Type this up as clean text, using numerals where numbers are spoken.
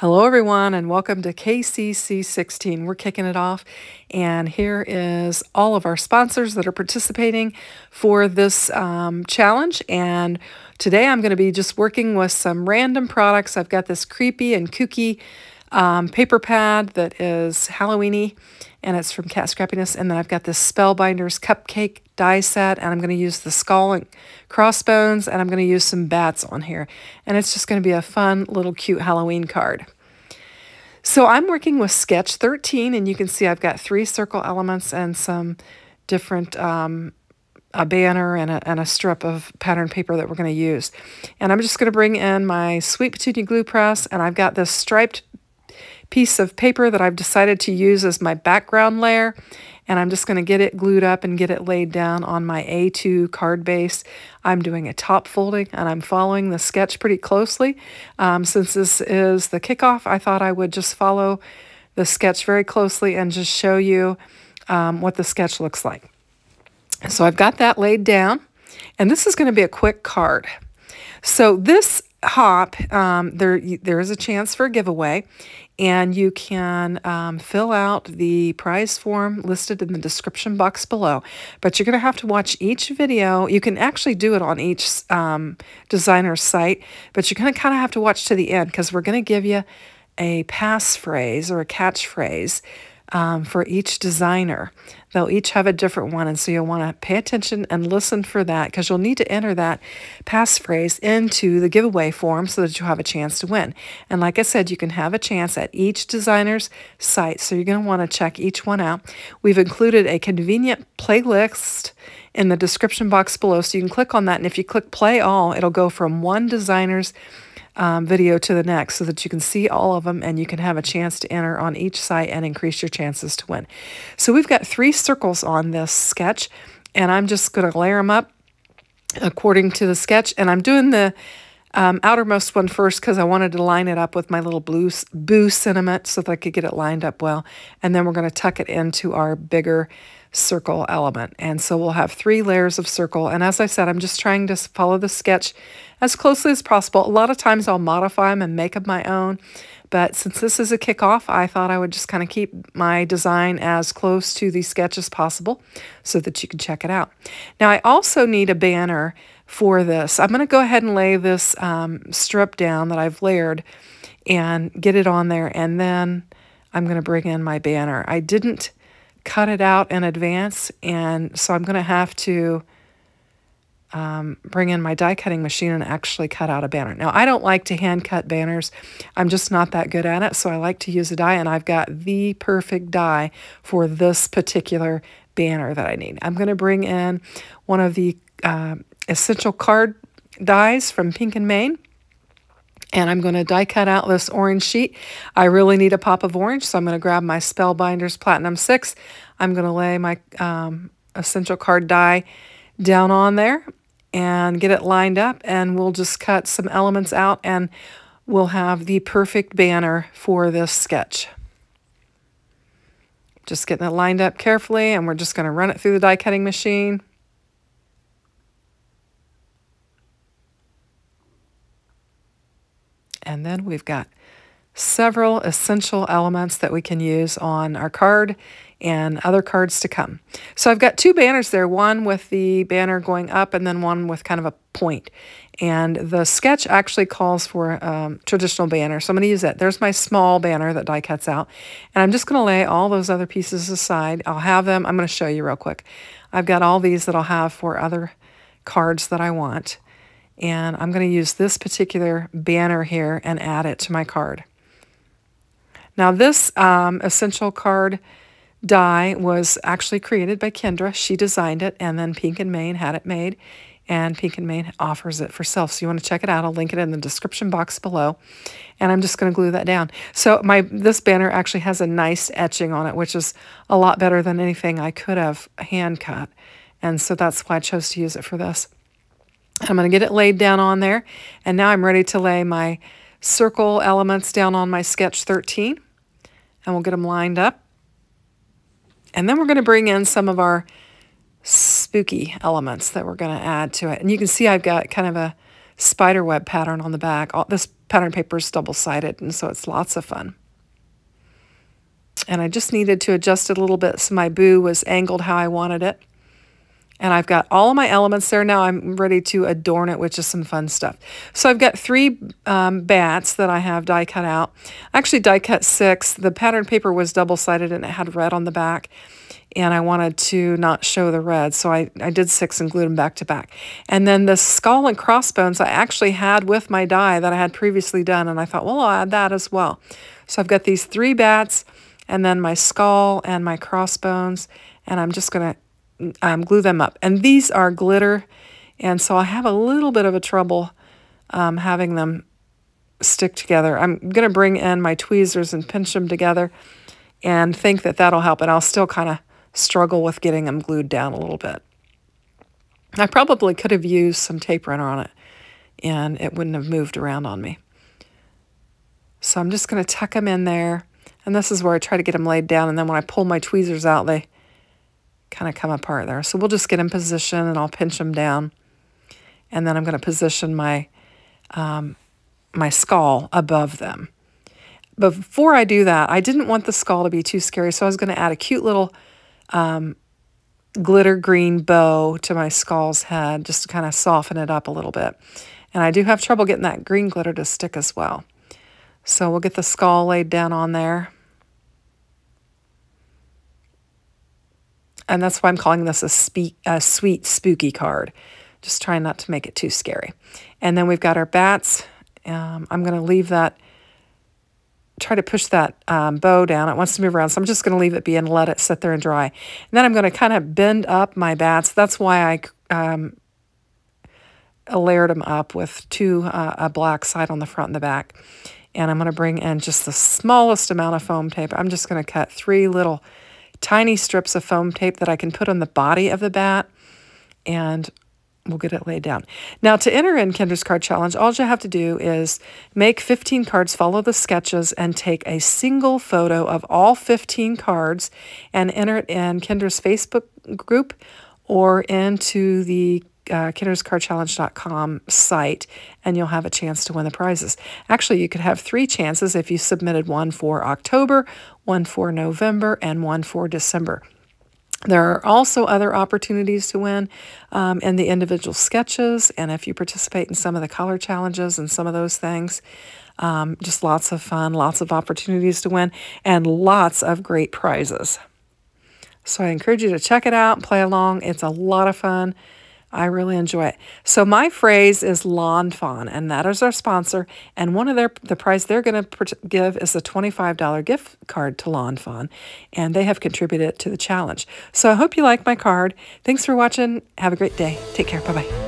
Hello everyone and welcome to KCC16. We're kicking it off and here is all of our sponsors that are participating for this challenge, and today I'm going to be just working with some random products. I've got this creepy and kooky paper pad that is Halloween-y and it's from Cat Scrappiness, and then I've got this Spellbinders Cupcake die set, and I'm going to use the skull and crossbones, and I'm going to use some bats on here, and it's just going to be a fun little cute Halloween card. So I'm working with sketch 13, and you can see I've got 3 circle elements and some different a banner and a strip of pattern paper that we're going to use. And I'm just going to bring in my Sweet Petunia glue press, and I've got this striped piece of paper that I've decided to use as my background layer, and I'm just going to get it glued up and get it laid down on my A2 card base. I'm doing a top folding and I'm following the sketch pretty closely. Since this is the kickoff, I thought I would just follow the sketch very closely and just show you what the sketch looks like. So I've got that laid down, and this is going to be a quick card. So this hop, there is a chance for a giveaway, and you can fill out the prize form listed in the description box below. But you're going to have to watch each video. You can actually do it on each designer's site, but you're going to kind of have to watch to the end because we're going to give you a passphrase or a catchphrase for each designer. They'll each have a different one, and so you'll want to pay attention and listen for that because you'll need to enter that passphrase into the giveaway form so that you'll have a chance to win. And like I said, you can have a chance at each designer's site, so you're going to want to check each one out. We've included a convenient playlist in the description box below, so you can click on that, and if you click play all, it'll go from one designer's video to the next so that you can see all of them and you can have a chance to enter on each site and increase your chances to win. So we've got 3 circles on this sketch, and I'm just going to layer them up according to the sketch, and I'm doing the outermost one first because I wanted to line it up with my little boo sentiment so that I could get it lined up well, and then we're going to tuck it into our bigger circle element. And so we'll have 3 layers of circle, and as I said, I'm just trying to follow the sketch as closely as possible. A lot of times I'll modify them and make them my own, but since this is a kickoff, I thought I would just kind of keep my design as close to the sketch as possible so that you can check it out. Now I also need a banner for this. I'm going to go ahead and lay this strip down that I've layered and get it on there, and then I'm going to bring in my banner. I didn't cut it out in advance, and so I'm going to have to bring in my die cutting machine and actually cut out a banner. Now, I don't like to hand cut banners. I'm just not that good at it, so I like to use a die, and I've got the perfect die for this particular banner that I need. I'm going to bring in one of the essential card dies from Pink and Main, and I'm going to die cut out this orange sheet. I really need a pop of orange, so I'm going to grab my Spellbinders Platinum 6. I'm going to lay my essential card die down on there and get it lined up, and we'll just cut some elements out, and we'll have the perfect banner for this sketch. Just getting it lined up carefully, and we're just going to run it through the die cutting machine. And then we've got several essential elements that we can use on our card and other cards to come. So I've got 2 banners there, one with the banner going up and then one with kind of a point. And the sketch actually calls for a traditional banner, so I'm going to use that. There's my small banner that die cuts out. And I'm just going to lay all those other pieces aside. I'll have them, I'm going to show you real quick. I've got all these that I'll have for other cards that I want. And I'm going to use this particular banner here and add it to my card. Now this essential card die was actually created by Kendra. She designed it, and then Pink and Main had it made, and Pink and Main offers it for sale. So you want to check it out. I'll link it in the description box below, and I'm just going to glue that down. So this banner actually has a nice etching on it, which is a lot better than anything I could have hand cut, and so that's why I chose to use it for this. I'm going to get it laid down on there, and now I'm ready to lay my circle elements down on my sketch 13, and we'll get them lined up. And then we're going to bring in some of our spooky elements that we're going to add to it. And you can see I've got kind of a spider web pattern on the back. This pattern paper is double-sided, and so it's lots of fun. And I just needed to adjust it a little bit so my boo was angled how I wanted it. And I've got all of my elements there. Now I'm ready to adorn it with just some fun stuff. So I've got 3 bats that I have die cut out. I actually die cut 6. The pattern paper was double-sided and it had red on the back. And I wanted to not show the red, so I did 6 and glued them back to back. And then the skull and crossbones I actually had with my die that I had previously done, and I thought, well, I'll add that as well. So I've got these 3 bats, and then my skull and my crossbones, and I'm just going to glue them up. And these are glitter, and so I have a little bit of a trouble having them stick together. I'm going to bring in my tweezers and pinch them together and think that that'll help, and I'll still kind of struggle with getting them glued down a little bit. I probably could have used some tape runner on it, and it wouldn't have moved around on me. So I'm just going to tuck them in there, and this is where I try to get them laid down, and then when I pull my tweezers out, they kind of come apart there. So we'll just get in position, and I'll pinch them down, and then I'm going to position my my skull above them. But before I do that, I didn't want the skull to be too scary, so I was going to add a cute little glitter green bow to my skull's head just to kind of soften it up a little bit. And I do have trouble getting that green glitter to stick as well. So we'll get the skull laid down on there. And that's why I'm calling this a sweet spooky card. Just trying not to make it too scary. And then we've got our bats. I'm going to leave that, try to push that bow down. It wants to move around, so I'm just going to leave it be and let it sit there and dry. And then I'm going to kind of bend up my bats. That's why I layered them up with a black side on the front and the back. And I'm going to bring in just the smallest amount of foam tape. I'm just going to cut 3 little tiny strips of foam tape that I can put on the body of the bat, and we'll get it laid down. Now, to enter in Kendra's Card Challenge, all you have to do is make 15 cards, follow the sketches, and take a single photo of all 15 cards and enter it in Kendra's Facebook group or into the kendrascardchallenge.com site, and you'll have a chance to win the prizes. Actually, you could have 3 chances if you submitted one for October, one for November, and one for December. There are also other opportunities to win in the individual sketches, and if you participate in some of the color challenges and some of those things, just lots of fun, lots of opportunities to win, and lots of great prizes. So I encourage you to check it out and play along. It's a lot of fun. I really enjoy it. So my phrase is Lawn Fawn, and that is our sponsor. And one of the prize they're going to give is a $25 gift card to Lawn Fawn, and they have contributed to the challenge. So I hope you like my card. Thanks for watching. Have a great day. Take care. Bye-bye.